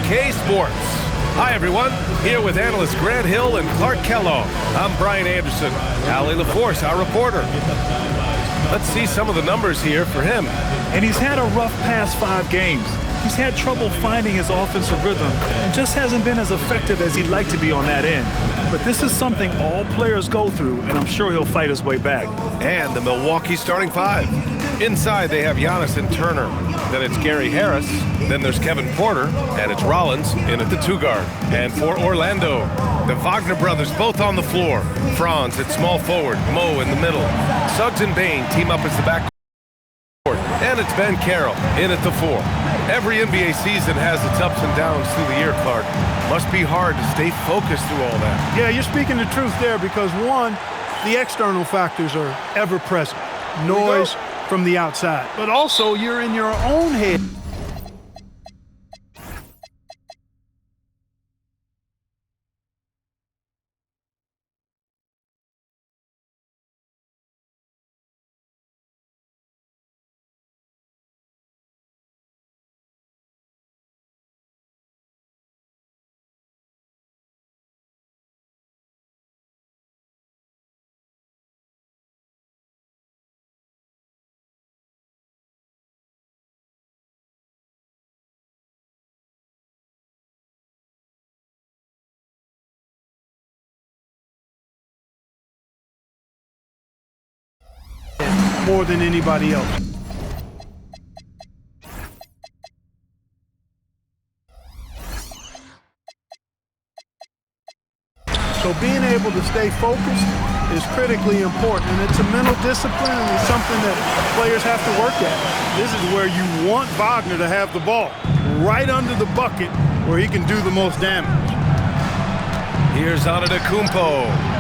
BK Sports. Hi, everyone. Here with analysts Grant Hill and Clark Kellogg. I'm Brian Anderson. Allie LaForce, our reporter. Let's see some of the numbers here for him. And he's had a rough past 5 games. He's had trouble finding his offensive rhythm and just hasn't been as effective as he'd like to be on that end. But this is something all players go through, and I'm sure he'll fight his way back. And the Milwaukee starting 5. Inside, they have Giannis and Turner. Then it's Gary Harris. Then there's Kevin Porter. And it's Rollins in at the 2 guard. And for Orlando, the Wagner brothers both on the floor. Franz at small forward. Mo in the middle. Suggs and Bane team up as the back. And it's Ben Carroll in at the 4. Every NBA season has its ups and downs through the year, Clark. Must be hard to stay focused through all that. Yeah, you're speaking the truth there because, one, the external factors are ever present. Noise from the outside. But also, you're in your own head. More than anybody else. So being able to stay focused is critically important, and it's a mental discipline and it's something that players have to work at. This is where you want Wagner to have the ball, right under the bucket where he can do the most damage. Here's Antetokounmpo.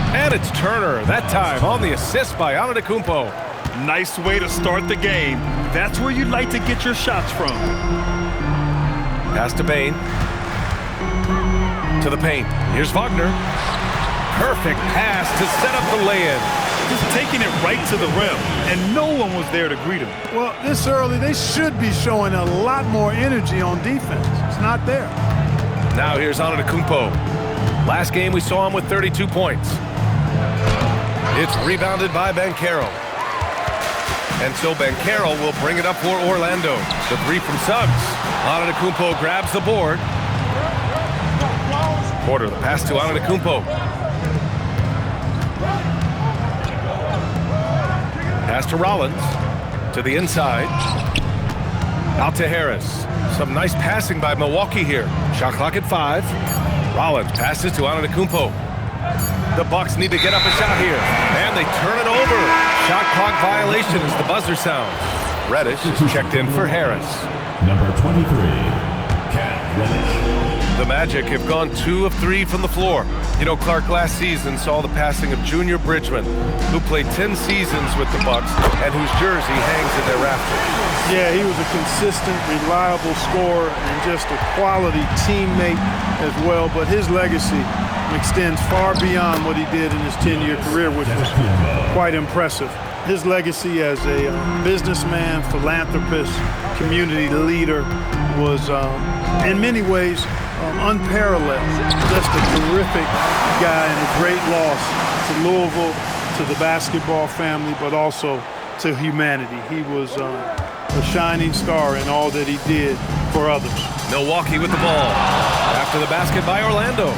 And it's Turner, that time on the assist by Antetokounmpo. Nice way to start the game. That's where you'd like to get your shots from. Pass to Bane. To the paint. Here's Wagner. Perfect pass to set up the lay-in. Just taking it right to the rim, and no one was there to greet him. Well, this early, they should be showing a lot more energy on defense. It's not there. Now here's Antetokounmpo. Last game we saw him with 32 points. It's rebounded by Ben Carroll. And so Ben Carroll will bring it up for Orlando. The 3 from Suggs. Antetokounmpo grabs the board. Porter, the pass to Antetokounmpo. Pass to Rollins. To the inside. Out to Harris. Some nice passing by Milwaukee here. Shot clock at 5. Rollins passes to Antetokounmpo. The Bucks need to get up a shot here. And they turn it over. Shot clock violation as the buzzer sounds. Reddish is checked in for Harris. Number 23, Cam Reddish. The Magic have gone 2 of 3 from the floor. You know, Clark last season saw the passing of Junior Bridgman, who played 10 seasons with the Bucks and whose jersey hangs in their rafters. Yeah, he was a consistent, reliable scorer and just a quality teammate as well. But his legacy extends far beyond what he did in his 10-year career, which was quite impressive. His legacy as a businessman, philanthropist, community leader was, in many ways, unparalleled. Just a terrific guy and a great loss to Louisville, to the basketball family, but also to humanity. He was a shining star in all that he did for others. Milwaukee with the ball. After the basket by Orlando.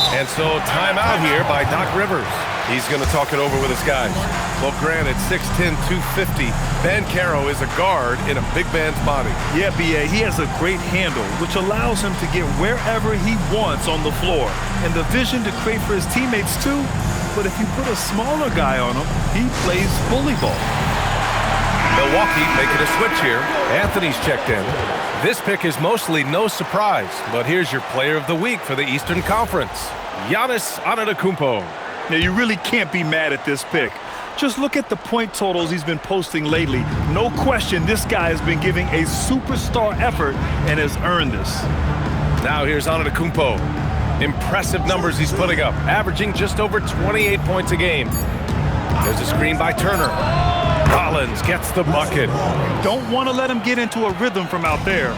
And so timeout here by Doc Rivers. He's going to talk it over with his guys. Well, granted, 6'10", 250. Ben Carroll is a guard in a big man's body. Yeah, B.A., he has a great handle, which allows him to get wherever he wants on the floor. And the vision to create for his teammates, too. But if you put a smaller guy on him, he plays bully ball. Milwaukee making a switch here. Anthony's checked in. This pick is mostly no surprise, but here's your player of the week for the Eastern Conference, Giannis Antetokounmpo. Now, you really can't be mad at this pick. Just look at the point totals he's been posting lately. No question, this guy has been giving a superstar effort and has earned this. Now here's Antetokounmpo. Impressive numbers he's putting up, averaging just over 28 points a game. There's a screen by Turner. Rollins gets the bucket. Don't want to let him get into a rhythm from out there.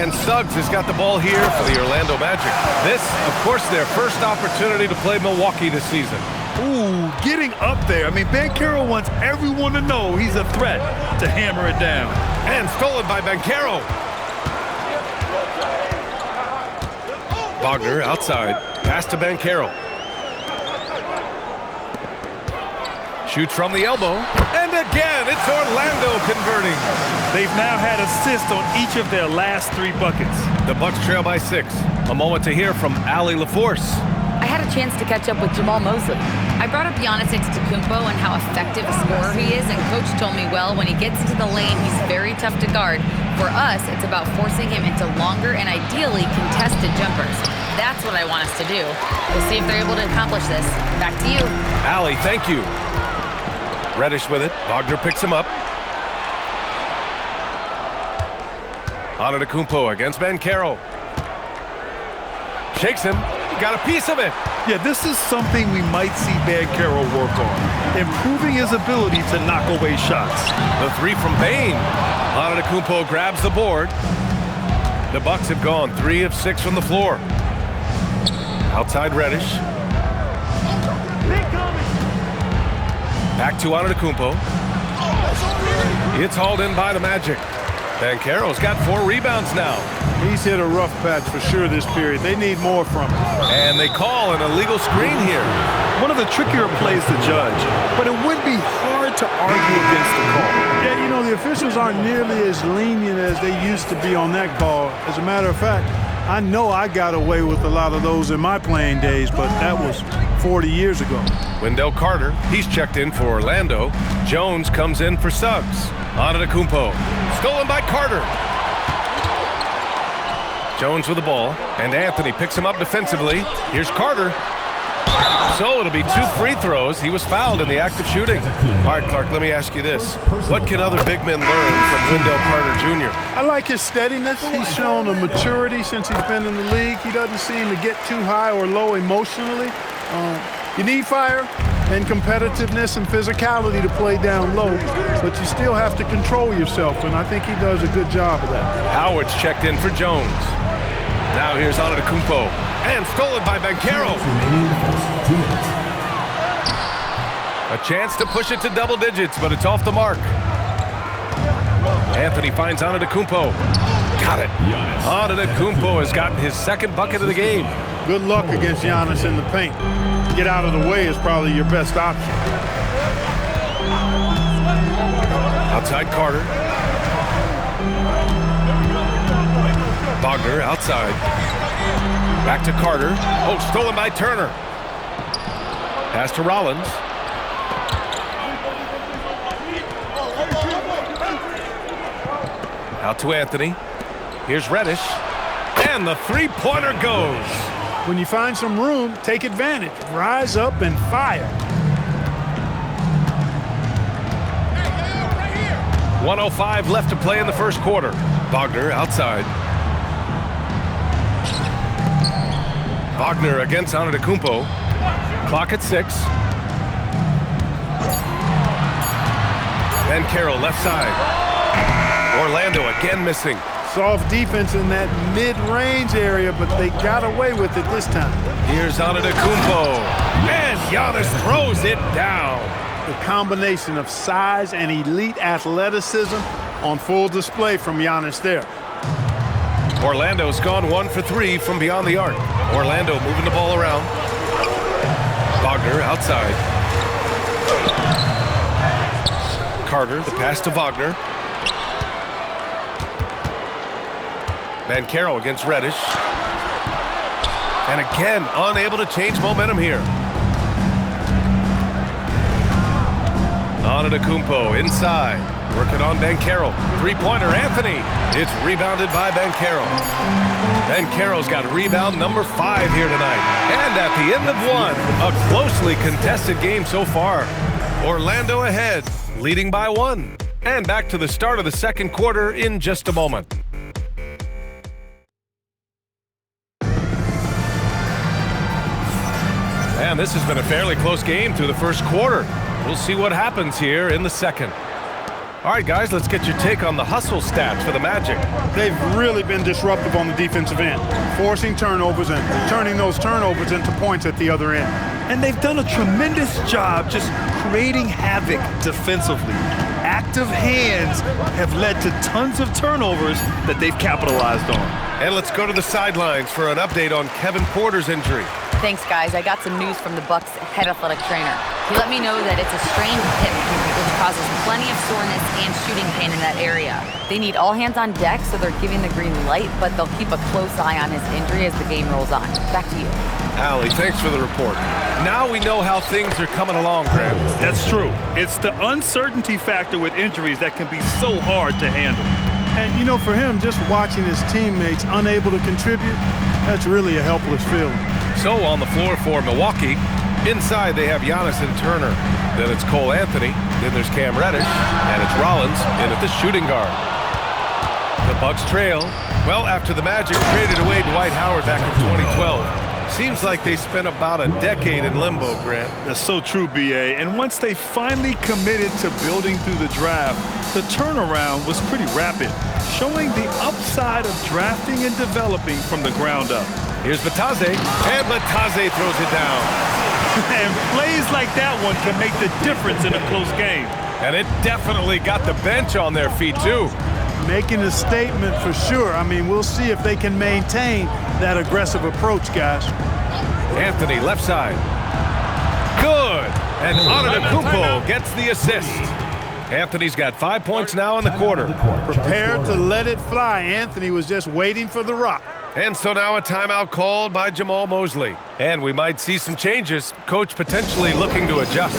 And Suggs has got the ball here for the Orlando Magic. This, of course, their first opportunity to play Milwaukee this season. Ooh, getting up there. I mean, Banchero wants everyone to know he's a threat to hammer it down. And stolen by Banchero. Wagner outside. Pass to Banchero. Shoots from the elbow. And again, it's Orlando converting. They've now had assists on each of their last 3 buckets. The Bucks trail by 6. A moment to hear from Allie LaForce. I had a chance to catch up with Jamal Mosley. I brought up Giannis Antetokounmpo and how effective a scorer he is, and Coach told me, well, when he gets into the lane, he's very tough to guard. For us, it's about forcing him into longer and ideally contested jumpers. That's what I want us to do. We'll see if they're able to accomplish this. Back to you. Allie, thank you. Reddish with it. Wagner picks him up. Antetokounmpo against Banchero. Shakes him. Got a piece of it. Yeah, this is something we might see Banchero work on. Improving his ability to knock away shots. The 3 from Bane. Antetokounmpo grabs the board. The Bucks have gone 3 of 6 from the floor. Outside Reddish. Back to Antetokounmpo. It's hauled in by the Magic. Banchero's got 4 rebounds now. He's hit a rough patch for sure this period. They need more from him. And they call an illegal screen here. One of the trickier plays to judge, but it would be hard to argue against the call. Yeah, you know, the officials aren't nearly as lenient as they used to be on that call. As a matter of fact, I know I got away with a lot of those in my playing days, but that was 40 years ago. Wendell Carter, he's checked in for Orlando. Jones comes in for Suggs. Antetokounmpo, stolen by Carter. Jones with the ball, and Anthony picks him up defensively. Here's Carter. So it'll be 2 free throws. He was fouled in the act of shooting. All right, Clark, let me ask you this. What can other big men learn from Wendell Carter Jr.? I like his steadiness. He's shown a maturity since he's been in the league. He doesn't seem to get too high or low emotionally. You need fire and competitiveness and physicality to play down low, but you still have to control yourself, and I think he does a good job of that. Howard's checked in for Jones. Now here's Antetokounmpo, and stolen by Banchero. A chance to push it to double digits, but it's off the mark. Anthony finds Antetokounmpo. Got it. Antetokounmpo has gotten his 2nd bucket of the game. Good luck against Giannis in the paint. Get out of the way is probably your best option. Outside Carter. Wagner outside. Back to Carter. Oh, stolen by Turner. Pass to Rollins. Out to Anthony. Here's Reddish. And the 3-pointer goes. When you find some room, take advantage. Rise up and fire. 1:05 left to play in the first quarter. Wagner outside. Wagner against Antetokounmpo. Clock at 6. Banchero left side. Orlando again missing. Soft defense in that mid-range area, but they got away with it this time. Here's Antetokounmpo. And Giannis throws it down. The combination of size and elite athleticism on full display from Giannis there. Orlando's gone 1 for 3 from beyond the arc. Orlando moving the ball around. Wagner outside. Carter, the pass to Wagner. Banchero against Reddish. And again, unable to change momentum here. Antetokounmpo inside. Working on Banchero. 3-pointer, Anthony. It's rebounded by Banchero. Banchero's got rebound number 5 here tonight. And at the end of 1, a closely contested game so far. Orlando ahead, leading by 1. And back to the start of the second quarter in just a moment. And this has been a fairly close game through the first quarter. We'll see what happens here in the second. All right, guys, let's get your take on the hustle stats for the Magic. They've really been disruptive on the defensive end, forcing turnovers and turning those turnovers into points at the other end. And they've done a tremendous job just creating havoc defensively. Active hands have led to tons of turnovers that they've capitalized on. And let's go to the sidelines for an update on Kevin Porter's injury. Thanks, guys. I got some news from the Bucks head athletic trainer. He let me know that it's a strained hip, which causes plenty of soreness and shooting pain in that area. They need all hands on deck, so they're giving the green light, but they'll keep a close eye on his injury as the game rolls on. Back to you. Allie, thanks for the report. Now we know how things are coming along, Graham. That's true. It's the uncertainty factor with injuries that can be so hard to handle. And, you know, for him, just watching his teammates unable to contribute, that's really a helpless feeling. So on the floor for Milwaukee, inside they have Giannis and Turner. Then it's Cole Anthony. Then there's Cam Reddish. And it's Rollins in at the shooting guard. The Bucks trail. Well, after the Magic traded away Dwight Howard back in 2012. Seems like they spent about a decade in limbo, Grant. That's so true, B.A. And once they finally committed to building through the draft, the turnaround was pretty rapid, showing the upside of drafting and developing from the ground up. Here's Batadze, and Batadze throws it down. And plays like that one can make the difference in a close game. And it definitely got the bench on their feet, too. Making a statement for sure. I mean, we'll see if they can maintain that aggressive approach, guys. Anthony, left side. Good. And Antetokounmpo gets the assist. Anthony's got 5 points now in the quarter. Prepared to let it fly. Anthony was just waiting for the rock. And so now a timeout called by Jamal Mosley. And we might see some changes. Coach potentially looking to adjust.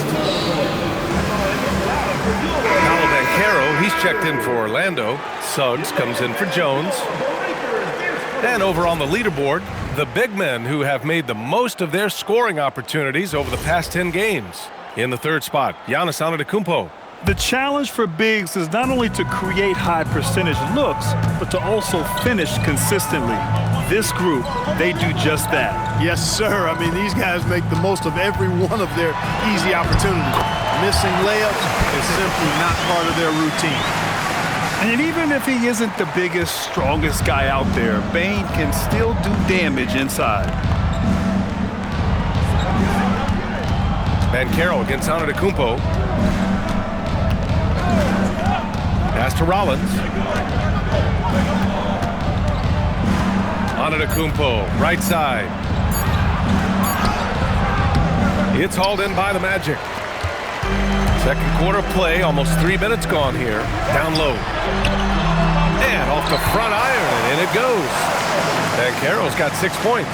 Paolo Banchero, he's checked in for Orlando. Suggs comes in for Jones. And over on the leaderboard, the big men who have made the most of their scoring opportunities over the past 10 games. In the third spot, Giannis Antetokounmpo. The challenge for bigs is not only to create high percentage looks, but to also finish consistently. This group, they do just that. Yes, sir. I mean, these guys make the most of every one of their easy opportunities. Missing layups is simply not part of their routine. And even if he isn't the biggest, strongest guy out there, Bane can still do damage inside. Banchero against Antetokounmpo. Pass to Rollins. Antetokounmpo, right side. It's hauled in by the Magic. Second quarter play, almost 3 minutes gone here. Down low. And off the front iron, and in it goes. Banchero's got 6 points.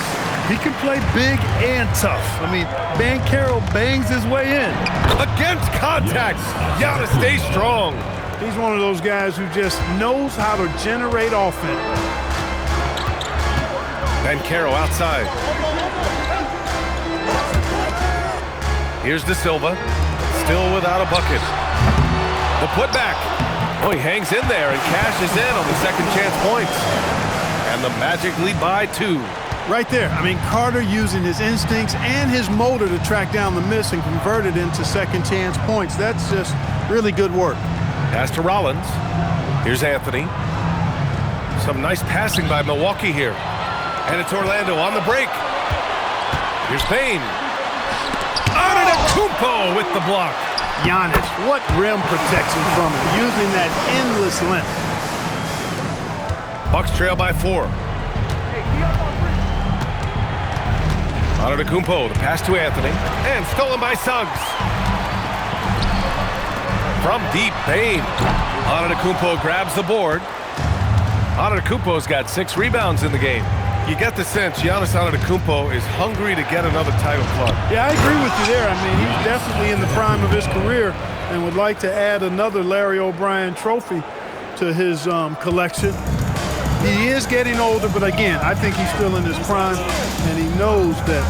He can play big and tough. I mean, Banchero bangs his way in. Against contact, Giannis stays strong. He's one of those guys who just knows how to generate offense. Banchero outside. Here's De Silva, still without a bucket. The putback. Oh, he hangs in there and cashes in on the second chance points. And the Magic lead by 2. Right there. I mean, Carter using his instincts and his motor to track down the miss and convert it into second chance points. That's just really good work. Pass to Rollins. Here's Anthony. Some nice passing by Milwaukee here. And it's Orlando on the break. Here's Payne. Antetokounmpo with the block. Giannis, what rim protection from him, using that endless length. Bucks trail by 4. Antetokounmpo, the pass to Anthony. And stolen by Suggs. From deep, Payne. Antetokounmpo grabs the board. Antetokounmpo's got 6 rebounds in the game. You get the sense Giannis Antetokounmpo is hungry to get another title club. Yeah, I agree with you there. I mean, he's definitely in the prime of his career and would like to add another Larry O'Brien trophy to his collection. He is getting older, but again, I think he's still in his prime, and he knows that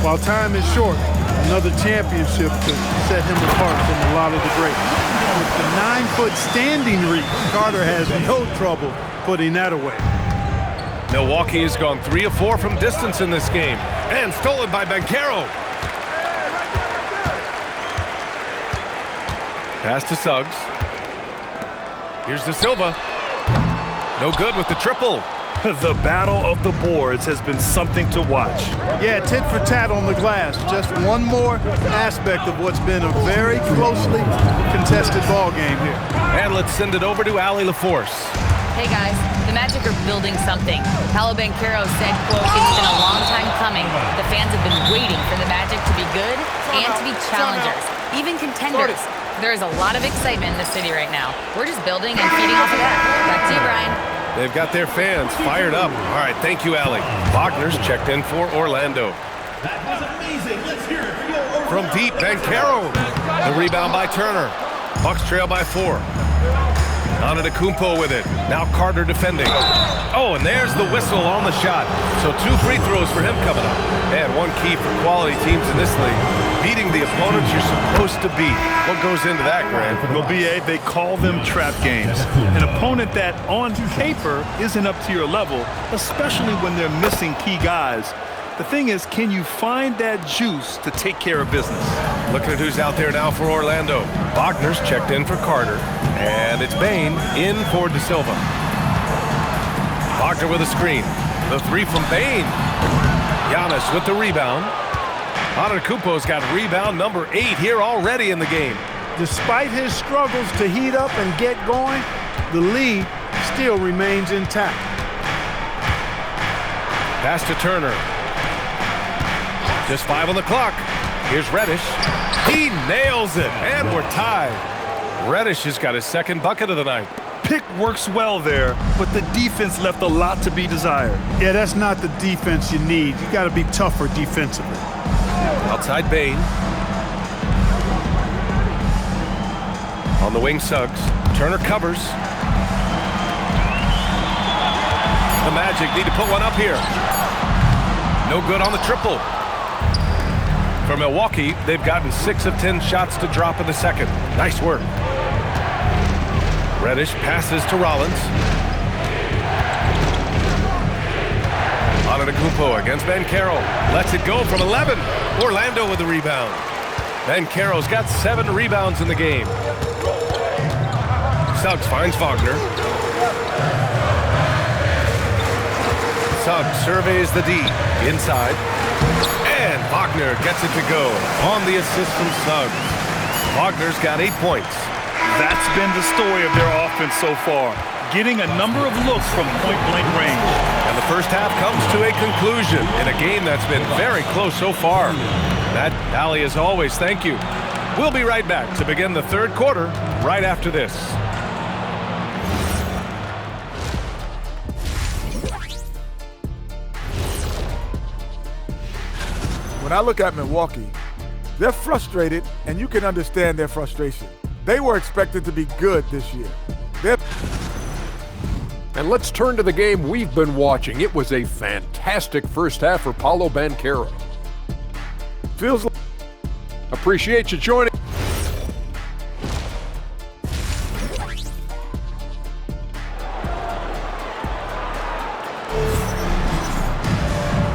while time is short, another championship could set him apart from a lot of the greats. With the 9-foot standing reach, Carter has no trouble putting that away. Milwaukee has gone 3 of 4 from distance in this game. And stolen by Banchero. Pass to Suggs. Here's De Silva. No good with the triple. The battle of the boards has been something to watch. Yeah, tit for tat on the glass. Just one more aspect of what's been a very closely contested ball game here. And let's send it over to Allie LaForce. Hey guys, the Magic are building something. Paolo Banchero said, quote, "It's been a long time coming. The fans have been waiting for the Magic to be good and to be challengers, even contenders. There is a lot of excitement in the city right now. We're just building and feeding off of that. Back to you, Brian." They've got their fans fired up. All right, thank you, Allie. Wagner's checked in for Orlando. That was amazing. Let's hear it for your From deep, Banchero. The rebound by Turner. Bucks trail by 4. Antetokounmpo with it. Now Carter defending. Oh, and there's the whistle on the shot. So 2 free throws for him coming up. And one key for quality teams in this league, beating the opponents you're supposed to beat. What goes into that, Grant? Well, BA, they call them trap games. An opponent that, on paper, isn't up to your level, especially when they're missing key guys. The thing is, can you find that juice to take care of business? Looking at who's out there now for Orlando. Wagner's checked in for Carter. And it's Bane in for De Silva. Wagner with a screen. The 3 from Bane. Giannis with the rebound. Antetokounmpo's got rebound number 8 here already in the game. Despite his struggles to heat up and get going, the lead still remains intact. Pass to Turner. Just 5 on the clock. Here's Reddish. He nails it, and we're tied. Reddish has got his second bucket of the night. Pick works well there, but the defense left a lot to be desired. Yeah, that's not the defense you need. You got to be tougher defensively. Outside Bane. On the wing, Suggs. Turner covers. The Magic need to put one up here. No good on the triple. For Milwaukee, they've gotten 6 of 10 shots to drop in the second. Nice work. Reddish passes to Rollins. Antetokounmpo against Banchero. Lets it go from 11. Orlando with the rebound. Banchero's got 7 rebounds in the game. Suggs finds Wagner. Suggs surveys the D. Inside. And Wagner gets it to go on the assist from Suggs. Wagner's got 8 points. That's been the story of their offense so far, getting a number of looks from point-blank range. And the first half comes to a conclusion in a game that's been very close so far. Matt, Allie, as always, thank you. We'll be right back to begin the third quarter right after this. When I look at Milwaukee, they're frustrated, and you can understand their frustration. They were expected to be good this year. And let's turn to the game we've been watching. It was a fantastic first half for Paolo Banchero. Feels like Appreciate you joining.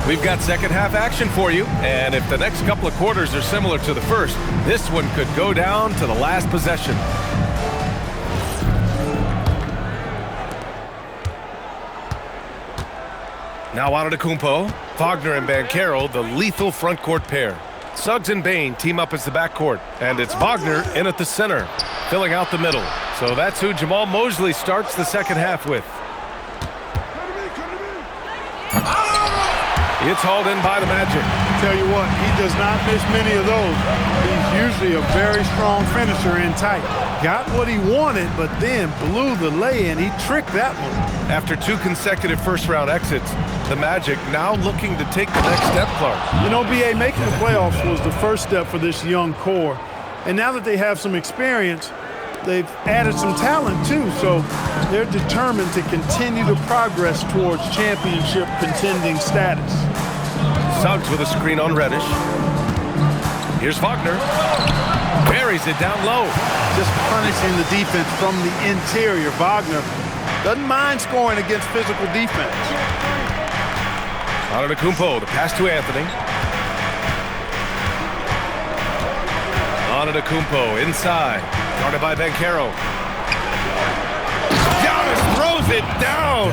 We've got second half action for you, and if the next couple of quarters are similar to the first, this one could go down to the last possession. Now Antetokounmpo, Wagner and Banchero, the lethal front court pair. Suggs and Bane team up as the backcourt, and it's Wagner in at the center, filling out the middle. So that's who Jamal Mosley starts the second half with. It's hauled in by the Magic. Tell you what, he does not miss many of those. He's usually a very strong finisher in tight. Got what he wanted, but then blew the lay-in. He tricked that one. After 2 consecutive first-round exits, the Magic now looking to take the next step, Clark. You know, B.A., making the playoffs was the first step for this young core. And now that they have some experience, they've added some talent, too. So they're determined to continue to progress towards championship contending status. Suggs with a screen on Reddish. Here's Wagner. Buries it down low. Just punishing the defense from the interior. Wagner doesn't mind scoring against physical defense. Antetokounmpo, the pass to Anthony. Antetokounmpo inside. Guarded by Banchero. throws it down.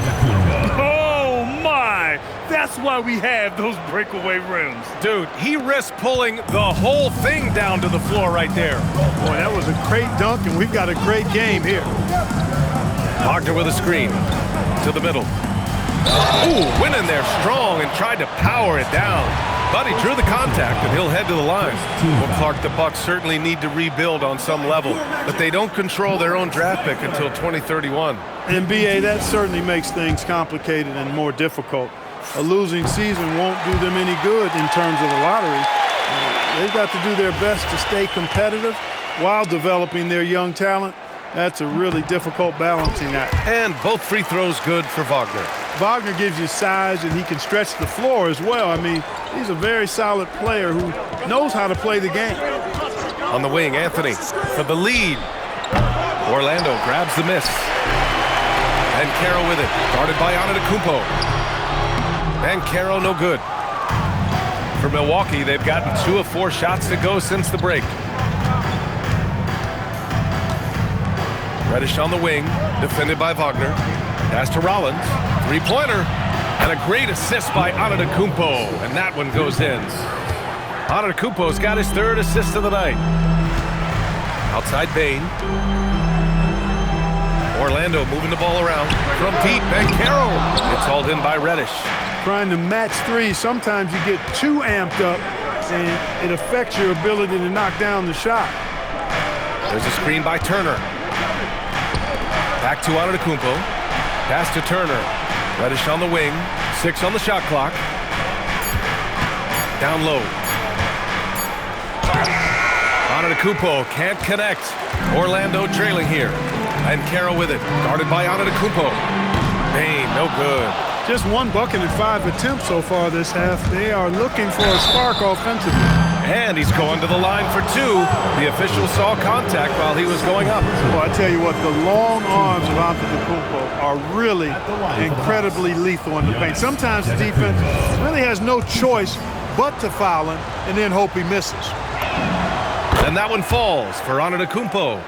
Oh, my. That's why we have those breakaway rims. Dude, he risked pulling the whole thing down to the floor right there. Boy, that was a great dunk, and we've got a great game here. Wagner with a screen to the middle. Ooh, went in there strong and tried to power it down. But he drew the contact, and he'll head to the line. Well, Clark, the Bucks certainly need to rebuild on some level, but they don't control their own draft pick until 2031. And, B.A., that certainly makes things complicated and more difficult. A losing season won't do them any good in terms of the lottery. They've got to do their best to stay competitive while developing their young talent. That's a really difficult balancing act. And both free throws good for Wagner. Wagner gives you size, and he can stretch the floor as well. I mean, he's a very solid player who knows how to play the game. On the wing, Anthony for the lead. Orlando grabs the miss. And Caro with it, guarded by Antetokounmpo. And Caro no good. For Milwaukee, they've gotten 2 of 4 shots to go since the break. Reddish on the wing, defended by Wagner. Pass to Rollins, three-pointer, and a great assist by Antetokounmpo, and that one goes in. Antetokounmpo's got his 3rd assist of the night. Outside Bane. Orlando moving the ball around. From deep, Banchero. It's hauled in by Reddish. Trying to match threes, sometimes you get too amped up, and it affects your ability to knock down the shot. There's a screen by Turner. Back to Antetokounmpo. Pass to Turner. Reddish on the wing. 6 on the shot clock. Down low. Antetokounmpo can't connect. Orlando trailing here. And Caro with it. Guarded by Antetokounmpo. Bane, no good. Just 1 bucket and 5 attempts so far this half. They are looking for a spark offensively. And he's going to the line for 2. The official saw contact while he was going up. Well, I tell you what, the long arms of Antetokounmpo are really incredibly lethal in the paint. Sometimes the defense really has no choice but to foul him and then hope he misses. And that one falls for Antetokounmpo.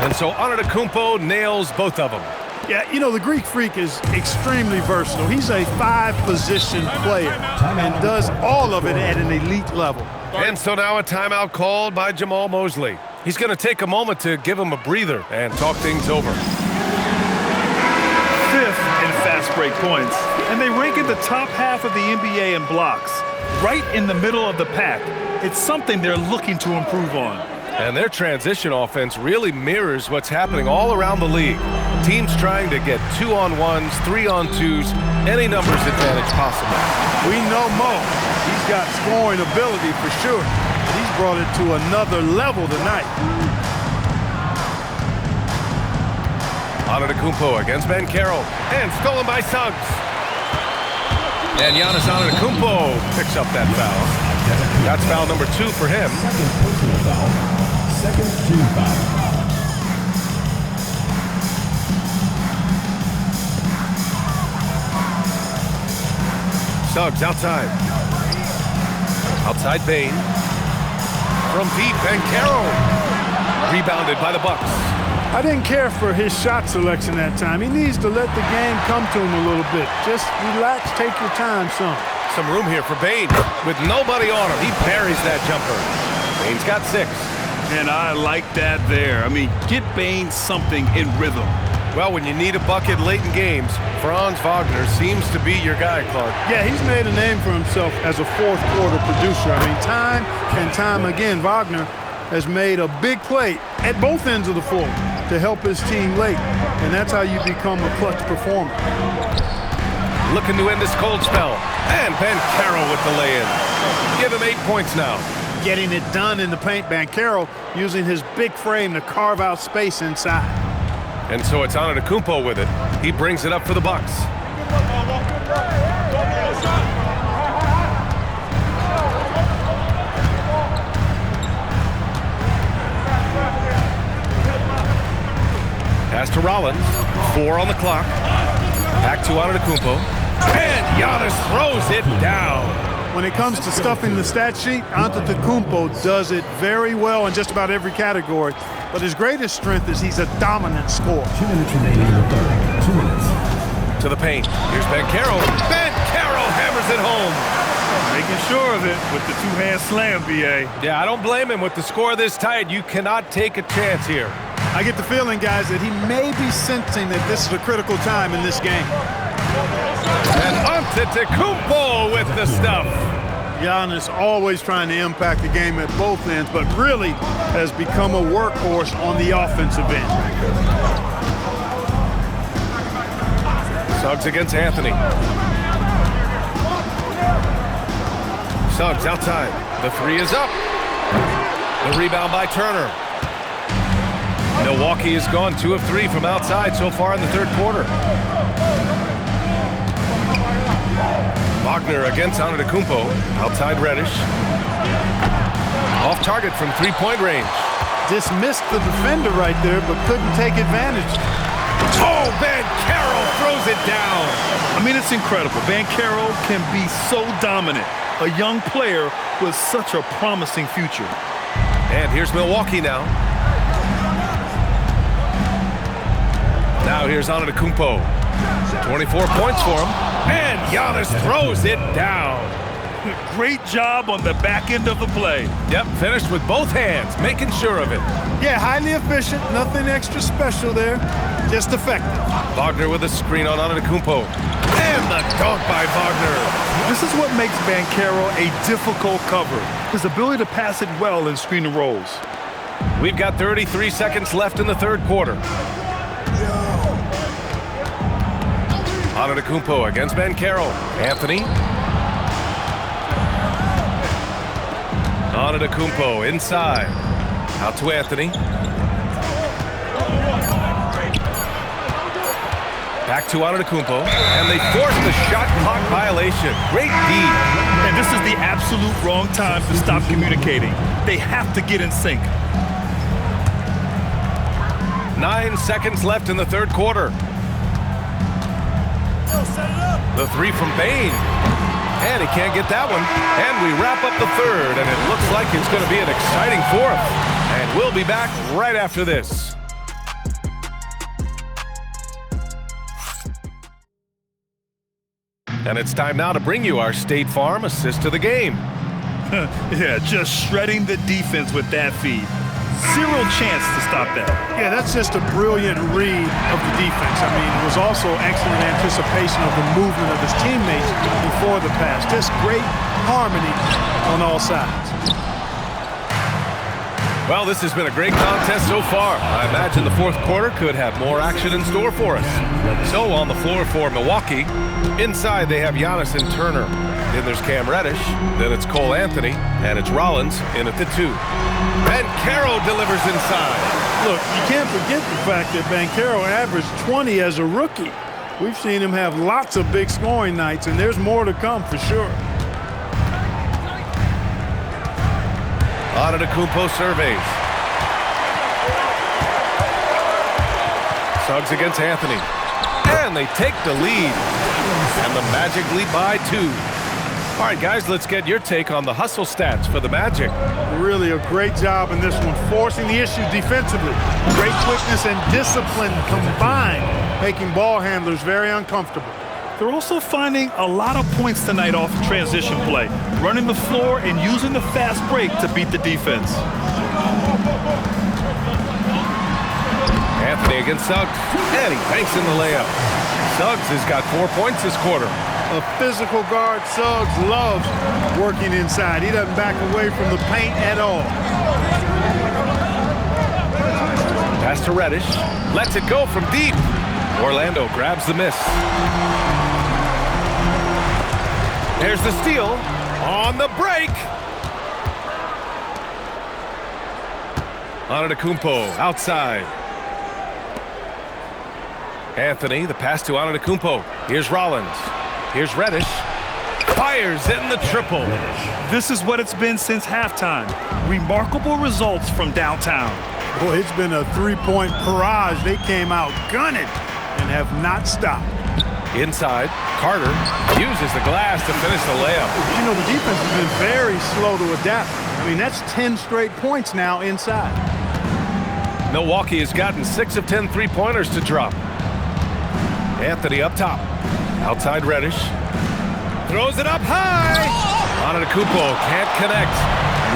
And so Antetokounmpo nails both of them. Yeah, you know, the Greek Freak is extremely versatile. He's a 5-position player and does all of it at an elite level. And so now a timeout called by Jamal Mosley. He's going to take a moment to give him a breather and talk things over. 5th in fast break points, and they rank in the top half of the NBA in blocks, right in the middle of the pack. It's something they're looking to improve on. And their transition offense really mirrors what's happening all around the league. Teams trying to get 2-on-1s, 3-on-2s, any numbers advantage possible. We know Mo. He's got scoring ability for sure. He's brought it to another level tonight. Antetokounmpo against Banchero, and stolen by Suggs. And Giannis Antetokounmpo picks up that foul. That's foul number 2 for him. Second team foul. Suggs outside. Outside Bane. From deep, Banchero. Rebounded by the Bucks. I didn't care for his shot selection that time. He needs to let the game come to him a little bit. Just relax, take your time, son. Some room here for Bane. With nobody on him, he buries that jumper. Bane's got 6. And I like that there. I mean, get Bane something in rhythm. Well, when you need a bucket late in games, Franz Wagner seems to be your guy, Clark. Yeah, he's made a name for himself as a fourth-quarter producer. I mean, time and time again, Wagner has made a big play at both ends of the floor to help his team late, and that's how you become a clutch performer. Looking to end this cold spell, and Banchero with the lay-in. Give him 8 points now. Getting it done in the paint, Banchero using his big frame to carve out space inside. And so it's Antetokounmpo with it. He brings it up for the Bucks. Pass to Rollins. 4 on the clock. Back to Antetokounmpo. And Giannis throws it down. when it comes to stuffing the stat sheet, Antetokounmpo does it very well in just about every category. But his greatest strength is he's a dominant scorer. 2 minutes remaining in the third. 2 minutes. To the paint. Here's Banchero. Banchero hammers it home. Making sure of it with the two-hand slam, B.A. Yeah, I don't blame him. With the score this tight, you cannot take a chance here. I get the feeling, guys, that he may be sensing that this is a critical time in this game. And Antetokounmpo with the stuff. Giannis always trying to impact the game at both ends, but really has become a workhorse on the offensive end. Suggs against Anthony. Suggs outside. The three is up. The rebound by Turner. Milwaukee has gone 2 of 3 from outside so far in the third quarter. Wagner against Antetokounmpo. Outside Reddish. Off target from three-point range. Dismissed the defender right there, but couldn't take advantage. Oh, Banchero throws it down. I mean, it's incredible. Banchero can be so dominant. A young player with such a promising future. And here's Milwaukee now. Now here's Antetokounmpo. 24 points for him. And Giannis throws it down. Great job on the back end of the play. Yep, finished with both hands, making sure of it. Yeah, highly efficient. Nothing extra special there. Just effective. Wagner with a screen on Antetokounmpo. And the dunk by Wagner. This is what makes Banchero a difficult cover. His ability to pass it well in screen and rolls. We've got 33 seconds left in the third quarter. Antetokounmpo against Banchero. Anthony. Antetokounmpo inside. Out to Anthony. Back to Antetokounmpo. And they force the shot clock violation. Great D. And this is the absolute wrong time to stop communicating. They have to get in sync. 9 seconds left in the third quarter. The three from Bane. And he can't get that one. And we wrap up the third, and it looks like it's going to be an exciting fourth. And we'll be back right after this. And it's time now to bring you our State Farm assist of the game. Yeah, just shredding the defense with that feed. Zero chance to stop that. Yeah, that's just a brilliant read of the defense. I mean, it was also excellent anticipation of the movement of his teammates before the pass. Just great harmony on all sides. Well, this has been a great contest so far. I imagine the fourth quarter could have more action in store for us. So on the floor for Milwaukee, inside they have Giannis and Turner. Then there's Cam Reddish, then it's Cole Anthony, and it's Rollins in at the 2. Banchero delivers inside. Look, you can't forget the fact that Banchero averaged 20 as a rookie. We've seen him have lots of big scoring nights, and there's more to come for sure. Antetokounmpo surveys. Suggs against Anthony. And they take the lead. And the Magic lead by 2. All right, guys, let's get your take on the hustle stats for the Magic. Really a great job in this one, forcing the issue defensively. Great quickness and discipline combined, making ball handlers very uncomfortable. They're also finding a lot of points tonight off of transition play, running the floor and using the fast break to beat the defense. Anthony against Suggs, and he banks in the layup. Suggs has got 4 points this quarter. A physical guard, Suggs loves working inside. He doesn't back away from the paint at all. Pass to Reddish, lets it go from deep. Orlando grabs the miss. There's the steal on the break. Antetokounmpo outside. Anthony, the pass to Antetokounmpo. Here's Rollins. Here's Reddish. Fires in the triple. This is what it's been since halftime. Remarkable results from downtown. Boy, it's been a three-point barrage. They came out gunning and have not stopped. Inside, Carter uses the glass to finish the layup. You know, the defense has been very slow to adapt. I mean, that's 10 straight points now inside. Milwaukee has gotten 6 of 10 three-pointers to drop. Anthony up top. Outside Reddish. Throws it up high. Antetokounmpo can't connect.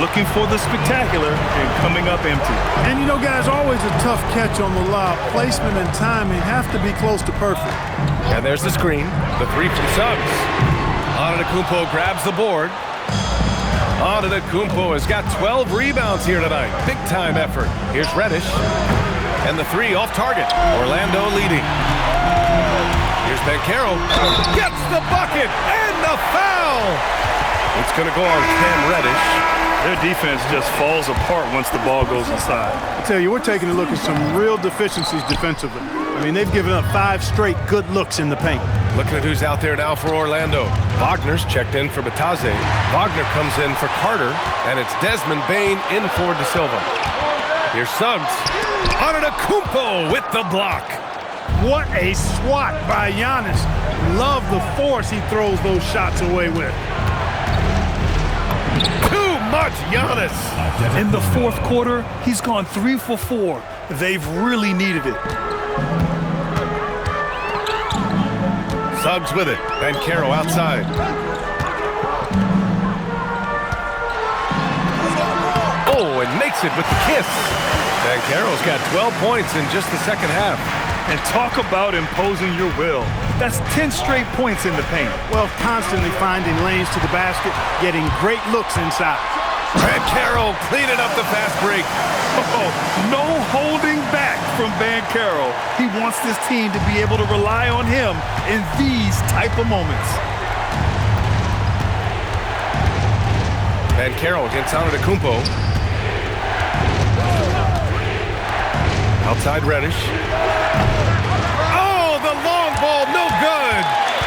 Looking for the spectacular and coming up empty. And you know, guys, always a tough catch on the lob. Placement and timing have to be close to perfect. And there's the screen. The three from Suggs. Antetokounmpo grabs the board. Antetokounmpo has got 12 rebounds here tonight. Big time effort. Here's Reddish. And the three off target. Orlando leading. Here's Banchero. Gets the bucket and the foul. It's going to go on Cam Reddish. Their defense just falls apart once the ball goes inside. I tell you, we're taking a look at some real deficiencies defensively. I mean, they've given up 5 straight good looks in the paint. Looking at who's out there now for Orlando. Wagner's checked in for Bataze. Wagner comes in for Carter, and it's Desmond Bane in for De Silva. Here's Suggs. Antetokounmpo with the block. What a swat by Giannis. Love the force he throws those shots away with. Too much Giannis. In the fourth quarter, he's gone 3 for 4. They've really needed it. Suggs with it. Banchero outside. Oh, and makes it with the kiss. Banchero's got 12 points in just the second half. And talk about imposing your will. That's 10 straight points in the paint. Well, constantly finding lanes to the basket, getting great looks inside. Banchero cleaning up the fast break. Oh, no holding back from Banchero. He wants this team to be able to rely on him in these type of moments. Banchero against Antetokounmpo. Outside Reddish. Oh, the long ball, no good.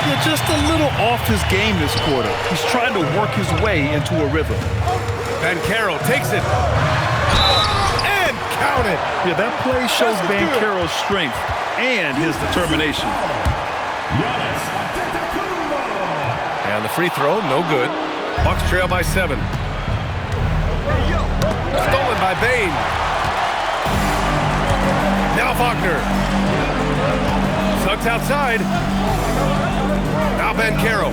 Yeah, just a little off his game this quarter. He's trying to work his way into a rhythm. Banchero takes it. And count it. Yeah, that play shows Banchero's strength and his determination. And the free throw, no good. Bucks trail by 7. Stolen by Bane. Now Wagner. Suggs outside. Now Banchero.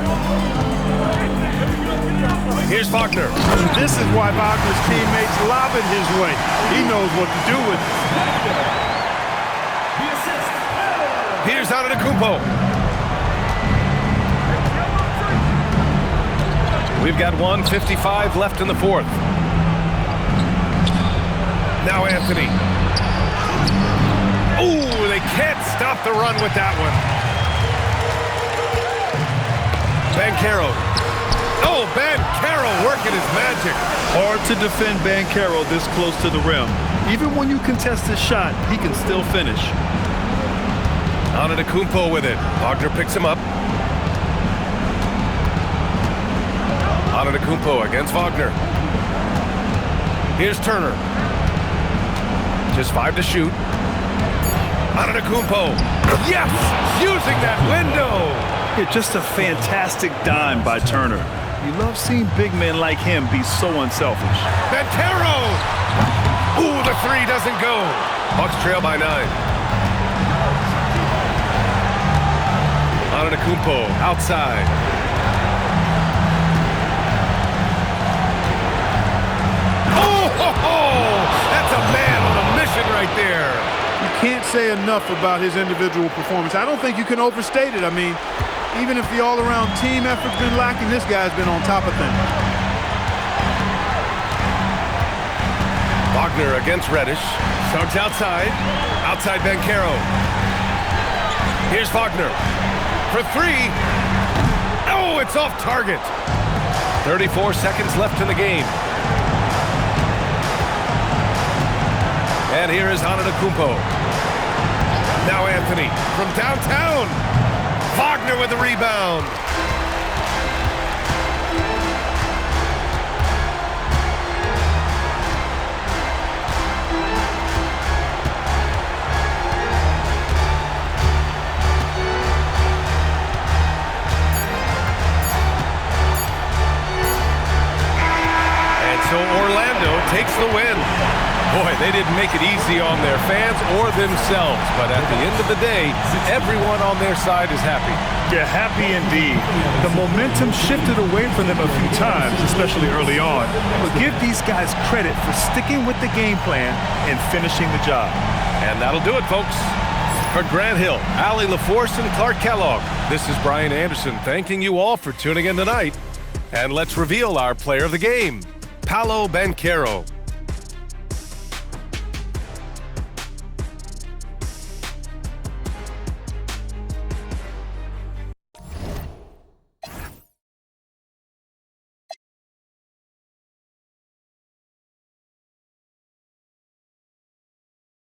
Here's Wagner. This is why Wagner's teammates lob it his way. He knows what to do with it. Here's Antetokounmpo. We've got 1:55 left in the fourth. Now Anthony. Ooh, they can't stop the run with that one. Banchero. Oh, Banchero working his magic. Hard to defend Banchero this close to the rim. Even when you contest his shot, he can still finish. Antetokounmpo with it. Wagner picks him up. Antetokounmpo against Wagner. Here's Turner. Just 5 to shoot. Antetokounmpo. Yes! Using that window! Yeah, just a fantastic dime by Turner. You love seeing big men like him be so unselfish. Banchero! Ooh, the three doesn't go. Bucks trail by 9. Antetokounmpo outside. Oh, that's a man on a mission right there. You can't say enough about his individual performance. I don't think you can overstate it. I mean, even if the all-around team effort's been lacking, this guy's been on top of things. Wagner against Reddish. Suggs outside. Outside Banchero. Here's Wagner. For 3. Oh, it's off target. 34 seconds left in the game. And here is Antetokounmpo. Now Anthony from downtown. Wagner with the rebound. They didn't make it easy on their fans or themselves, but at the end of the day, everyone on their side is happy. Yeah, happy indeed. The momentum shifted away from them a few times, especially early on. But give these guys credit for sticking with the game plan and finishing the job. And that'll do it, folks. For Grant Hill, Allie LaForce, and Clark Kellogg, this is Brian Anderson thanking you all for tuning in tonight. And let's reveal our player of the game, Paolo Banchero.